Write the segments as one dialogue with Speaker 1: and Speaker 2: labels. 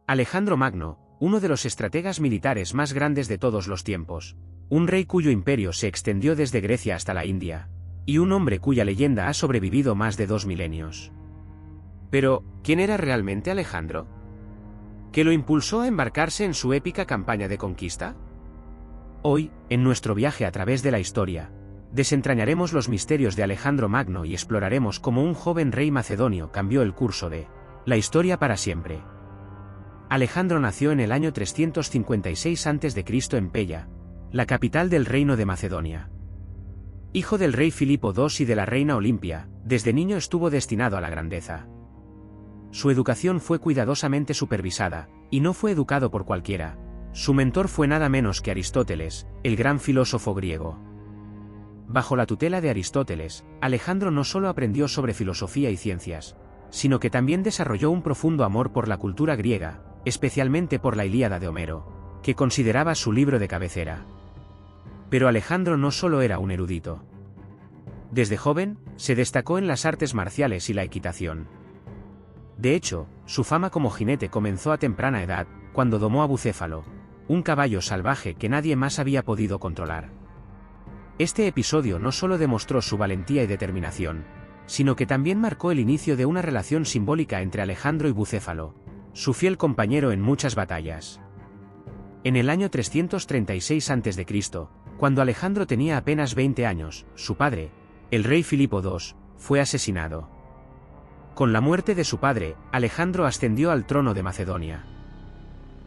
Speaker 1: Alejandro Magno, uno de los estrategas militares más grandes de todos los tiempos, un rey cuyo imperio se extendió desde Grecia hasta la India, y un hombre cuya leyenda ha sobrevivido más de 2 milenios. Pero, ¿quién era realmente Alejandro? ¿Qué lo impulsó a embarcarse en su épica campaña de conquista? Hoy, en nuestro viaje a través de la historia, desentrañaremos los misterios de Alejandro Magno y exploraremos cómo un joven rey macedonio cambió el curso de la historia para siempre. Alejandro nació en el año 356 a.C. en Pella, la capital del reino de Macedonia. Hijo del rey Filipo II y de la reina Olimpia, desde niño estuvo destinado a la grandeza. Su educación fue cuidadosamente supervisada, y no fue educado por cualquiera. Su mentor fue nada menos que Aristóteles, el gran filósofo griego. Bajo la tutela de Aristóteles, Alejandro no solo aprendió sobre filosofía y ciencias, sino que también desarrolló un profundo amor por la cultura griega, especialmente por la Ilíada de Homero, que consideraba su libro de cabecera. Pero Alejandro no solo era un erudito. Desde joven, se destacó en las artes marciales y la equitación. De hecho, su fama como jinete comenzó a temprana edad, cuando domó a Bucéfalo, un caballo salvaje que nadie más había podido controlar. Este episodio no solo demostró su valentía y determinación, sino que también marcó el inicio de una relación simbólica entre Alejandro y Bucéfalo, su fiel compañero en muchas batallas. En el año 336 a.C., cuando Alejandro tenía apenas 20 años, su padre, el rey Filipo II, fue asesinado. Con la muerte de su padre, Alejandro ascendió al trono de Macedonia.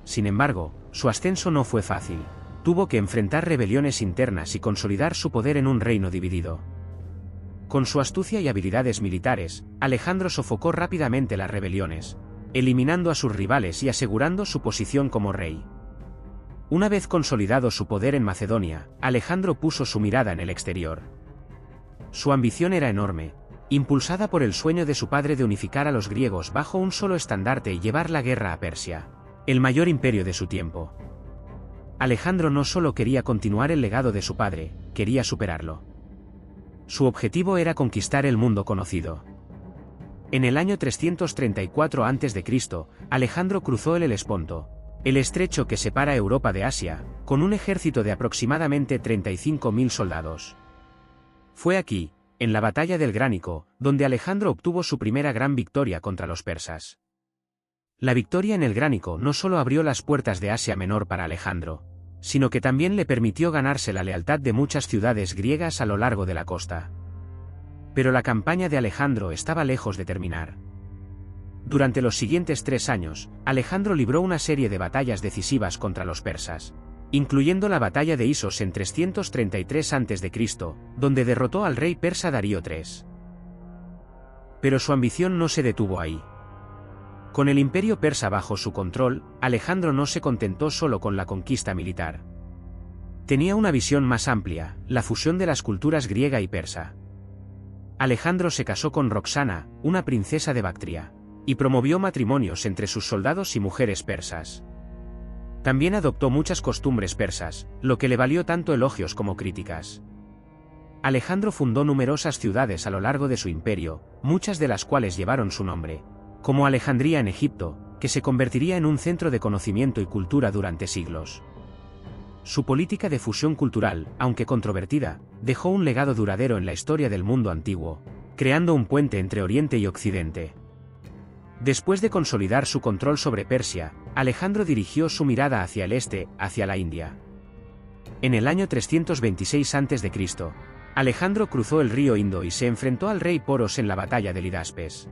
Speaker 1: Sin embargo, su ascenso no fue fácil. Tuvo que enfrentar rebeliones internas y consolidar su poder en un reino dividido. Con su astucia y habilidades militares, Alejandro sofocó rápidamente las rebeliones, eliminando a sus rivales y asegurando su posición como rey. Una vez consolidado su poder en Macedonia, Alejandro puso su mirada en el exterior. Su ambición era enorme, impulsada por el sueño de su padre de unificar a los griegos bajo un solo estandarte y llevar la guerra a Persia, el mayor imperio de su tiempo. Alejandro no solo quería continuar el legado de su padre, quería superarlo. Su objetivo era conquistar el mundo conocido. En el año 334 a.C., Alejandro cruzó el Helesponto, el estrecho que separa Europa de Asia, con un ejército de aproximadamente 35.000 soldados. Fue aquí, en la batalla del Gránico, donde Alejandro obtuvo su primera gran victoria contra los persas. La victoria en el Gránico no solo abrió las puertas de Asia Menor para Alejandro, sino que también le permitió ganarse la lealtad de muchas ciudades griegas a lo largo de la costa. Pero la campaña de Alejandro estaba lejos de terminar. Durante los siguientes 3 años, Alejandro libró una serie de batallas decisivas contra los persas, incluyendo la batalla de Isos en 333 a.C., donde derrotó al rey persa Darío III. Pero su ambición no se detuvo ahí. Con el imperio persa bajo su control, Alejandro no se contentó solo con la conquista militar. Tenía una visión más amplia, la fusión de las culturas griega y persa. Alejandro se casó con Roxana, una princesa de Bactria, y promovió matrimonios entre sus soldados y mujeres persas. También adoptó muchas costumbres persas, lo que le valió tanto elogios como críticas. Alejandro fundó numerosas ciudades a lo largo de su imperio, muchas de las cuales llevaron su nombre, como Alejandría en Egipto, que se convertiría en un centro de conocimiento y cultura durante siglos. Su política de fusión cultural, aunque controvertida, dejó un legado duradero en la historia del mundo antiguo, creando un puente entre Oriente y Occidente. Después de consolidar su control sobre Persia, Alejandro dirigió su mirada hacia el este, hacia la India. En el año 326 a.C., Alejandro cruzó el río Indo y se enfrentó al rey Poros en la batalla de Lidaspes.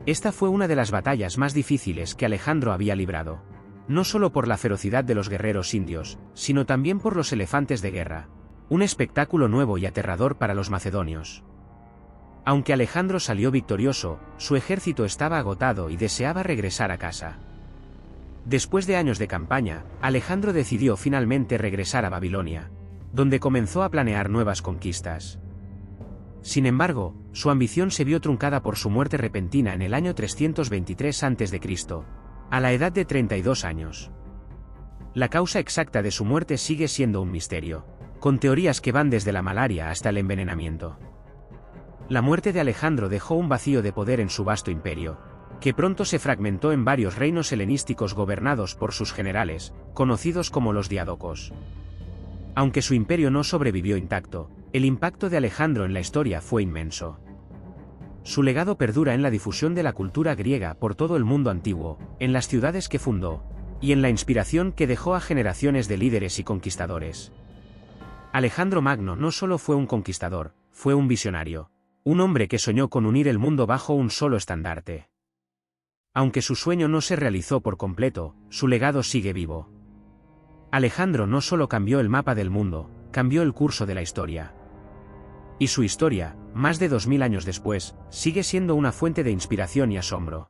Speaker 1: Esta fue una de las batallas más difíciles que Alejandro había librado, no solo por la ferocidad de los guerreros indios, sino también por los elefantes de guerra, un espectáculo nuevo y aterrador para los macedonios. Aunque Alejandro salió victorioso, su ejército estaba agotado y deseaba regresar a casa. Después de años de campaña, Alejandro decidió finalmente regresar a Babilonia, donde comenzó a planear nuevas conquistas. Sin embargo, su ambición se vio truncada por su muerte repentina en el año 323 a.C., a la edad de 32 años. La causa exacta de su muerte sigue siendo un misterio, con teorías que van desde la malaria hasta el envenenamiento. La muerte de Alejandro dejó un vacío de poder en su vasto imperio, que pronto se fragmentó en varios reinos helenísticos gobernados por sus generales, conocidos como los diádocos. Aunque su imperio no sobrevivió intacto, el impacto de Alejandro en la historia fue inmenso. Su legado perdura en la difusión de la cultura griega por todo el mundo antiguo, en las ciudades que fundó, y en la inspiración que dejó a generaciones de líderes y conquistadores. Alejandro Magno no solo fue un conquistador, fue un visionario, un hombre que soñó con unir el mundo bajo un solo estandarte. Aunque su sueño no se realizó por completo, su legado sigue vivo. Alejandro no solo cambió el mapa del mundo, cambió el curso de la historia. Y su historia, más de 2000 años después, sigue siendo una fuente de inspiración y asombro.